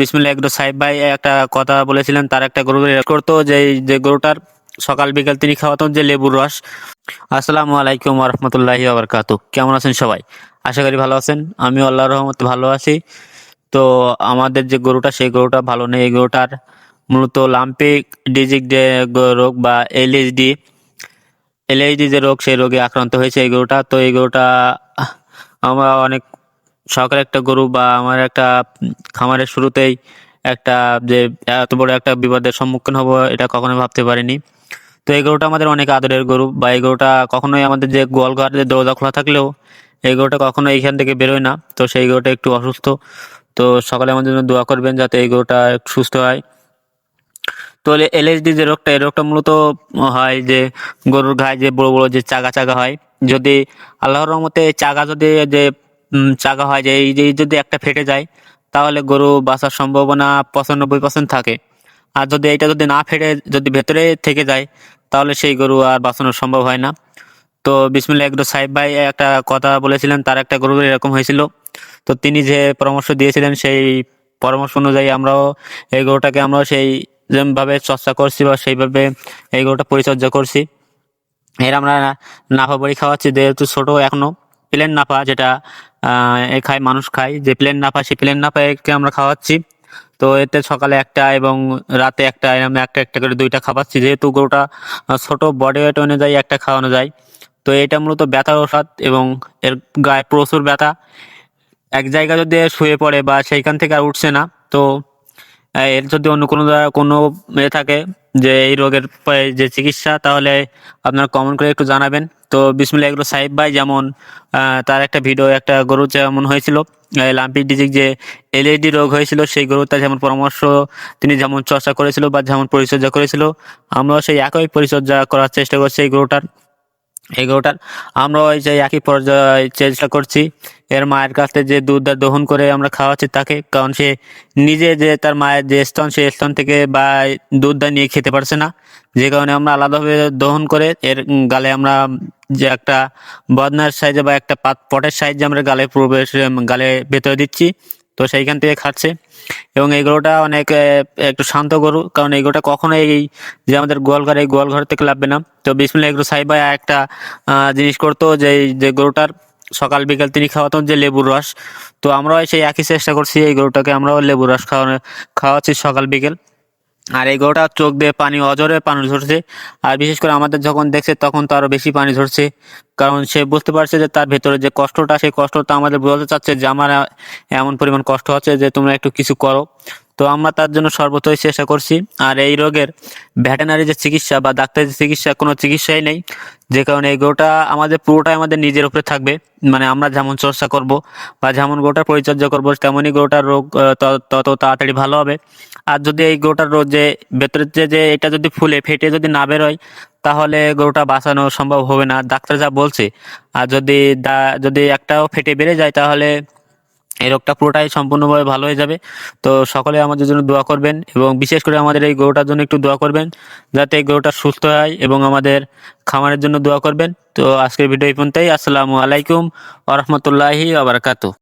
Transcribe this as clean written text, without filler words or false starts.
বিসমিল্লাহ একটু সাহেব ভাই একটা কথা বলেছিলেন, তার একটা গরু করতো যে গরুটার সকাল বিকাল তিনি খাওয়াতেন যে লেবুর রস। আসসালামু আলাইকুম রহমতুল্লাহি বারাকাতু। কেমন আছেন সবাই? আশা করি ভালো আছেন। আমি আল্লাহর রহমতে ভালো আছি। তো আমাদের যে গরুটা, সেই গরুটা ভালো নেই। এই গরুটার মূলত লাম্পিক ডিজিক যে রোগ বা এলএইচডি যে রোগ, সেই রোগে আক্রান্ত হয়েছে এই গরুটা। তো এই গরুটা আমরা অনেক শখের একটা গরু, বা আমার একটা খামারের শুরুতেই একটা যে এত বড় একটা বিপদের সম্মুখীন হব, এটা কখনোই ভাবতে পারিনি। তো এই গরুটা আমাদের অনেক আদরের গরু, বা এই গরুটা কখনোই আমাদের যে গোয়ালঘর যে দরজা খোলা থাকলেও এই গরুটা কখনো এইখান থেকে বেরোয় না। তো সেই গরুটা একটু অসুস্থ। তো সকালে আমাদের জন্য দোয়া করবেন যাতে এই গরুটা একটু সুস্থ হয়। তো এলএসডি যে রোগটা, এই রোগটা মূলত হয় যে গরুর গায়ে যে বড় বড় যে চাগা চাগা হয়। যদি আল্লাহর রহমতে চাগা যদি যে চাগা হয়, যে এই যদি একটা ফেটে যায়, তাহলে গরু বাঁচার সম্ভাবনা 95% থাকে। আর যদি এটা যদি না ফেটে যদি ভেতরে থেকে যায়, তাহলে সেই গরু আর বাঁচানো সম্ভব হয় না। তো বিসমিল্লাহ একটু সাহেব ভাই একটা কথা বলেছিলেন, তার একটা গরু এরকম হয়েছিল। তো তিনি যে পরামর্শ দিয়েছিলেন, সেই পরামর্শ অনুযায়ী আমরাও এই গরুটাকে আমরাও সেই যেভাবে চর্চা করছি বা সেইভাবে এই গরুটা পরিচর্যা করছি। এর আমরা নাফা বড়ি খাওয়াচ্ছি, যেহেতু ছোট এখনো। প্লেন নাফা যেটা খায়, মানুষ খায়, যে প্লেন নাফা, সেই প্লেন নাফাকে আমরা খাওয়াচ্ছি। তো এতে সকালে একটা এবং রাতে একটা, এরকম একটা একটা করে দুইটা খাওয়াচ্ছি, যেহেতু গরুটা ছোট, বডি ওয়েট অনুযায়ী একটা খাওয়ানো যায়। তো এটা মূলত ব্যথার ওষুধ, এবং এর গায়ে প্রচুর ব্যথা। এক জায়গায় যদি শুয়ে পড়ে বা সেইখান থেকে আর উঠছে না, তো এর যদি অন্য কোনো থাকে যে এই রোগের যে চিকিৎসা, তাহলে আপনারা কমেন্ট করে একটু জানাবেন। তো বিসমিল্লাহ এগুলো সাহেব ভাই যেমন তার একটা ভিডিও, একটা গরু যেমন হয়েছিল লাম্পি ডিজিক যে এলএডি রোগ হয়েছিল, সেই গরুটা যেমন পরামর্শ তিনি যেমন চর্চা করেছিল বা যেমন পরিচর্যা করেছিল, আমরাও সেই একই পরিচর্যা করার চেষ্টা করছি এই গরুটার। আমরা ওই যে একই পর্যায়ে চেষ্টা করছি। এর মায়ের কাছে যে দুধটা দহন করে আমরা খাওয়াচ্ছি তাকে, কারণ সে নিজে যে তার মায়ের যে স্তন, সেই স্তন থেকে বা দুধটা নিয়ে খেতে পারছে না, যে কারণে আমরা আলাদাভাবে দহন করে এর গালে আমরা যে একটা বদনার সাইজে বা একটা পটের সাইজে আমরা গালে ভেতরে দিচ্ছি। তো সেইখান থেকে খাচ্ছে। এবং এই গরুটা অনেক একটু শান্ত গরু, কারণ এই গরুটা কখনো এই যে আমাদের গোয়ালঘর, এই গোয়ালঘর থেকে লাভবে না। তো বিসমিল্লাহ একটু সাহেব ভাই একটা জিনিস করতো, যে এই যে গরুটার সকাল বিকাল তিনি খাওয়াতেন যে লেবুর রস। তো আমরাও সেই একই চেষ্টা করছি, এই গরুটাকে আমরাও লেবুর রস খাওয়াচ্ছি সকাল বিকেল। আর এই গরুটা চোখ দিয়ে পানি, অজরে পানি ঝরছে। আর বিশেষ করে আমাদের যখন দেখছে, তখন তো আরো বেশি পানি ঝরছে, কারণ সে বুঝতে পারছে যে তার ভেতরে যে কষ্টটা, সেই কষ্টটা আমাদের বোঝাতে চাচ্ছে যে আমার এমন পরিমাণ কষ্ট হচ্ছে যে তোমরা একটু কিছু করো। তো আমরা তার জন্য সর্বতই চেষ্টা করছি। আর এই রোগের ভেটেনারি যে চিকিৎসা বা ডাক্তারের যে চিকিৎসা, কোনো চিকিৎসাই নেই, যে কারণে এই গরুটা আমাদের পুরোটাই আমাদের নিজের উপরে থাকবে। মানে আমরা যেমন চর্চা করব বা যেমন গরুটার পরিচর্যা করবো, তেমনই গরুটার রোগ তত তাড়াতাড়ি ভালো হবে। আর যদি এই গরুটার রোগ যে ভেতরের যে এটা যদি ফুলে ফেটে যদি না বেরোয়, তাহলে গরুটা বাঁচানো সম্ভব হবে না, ডাক্তার যা বলছে। আর যদি একটাও ফেটে বেড়ে যায়, তাহলে এই রোগটা পুরোটাই সম্পূর্ণভাবে ভালো হয়ে যাবে। তো সকলে আমাদের জন্য দোয়া করবেন, এবং বিশেষ করে আমাদের এই গরুটার জন্য একটু দোয়া করবেন, যাতে এই গরুটা সুস্থ হয়, এবং আমাদের খামারের জন্য দোয়া করবেন। তো আজকের ভিডিও এই পর্যন্তই। আসসালামু আলাইকুম ওয়া রাহমাতুল্লাহি ওয়া বারাকাতুহু।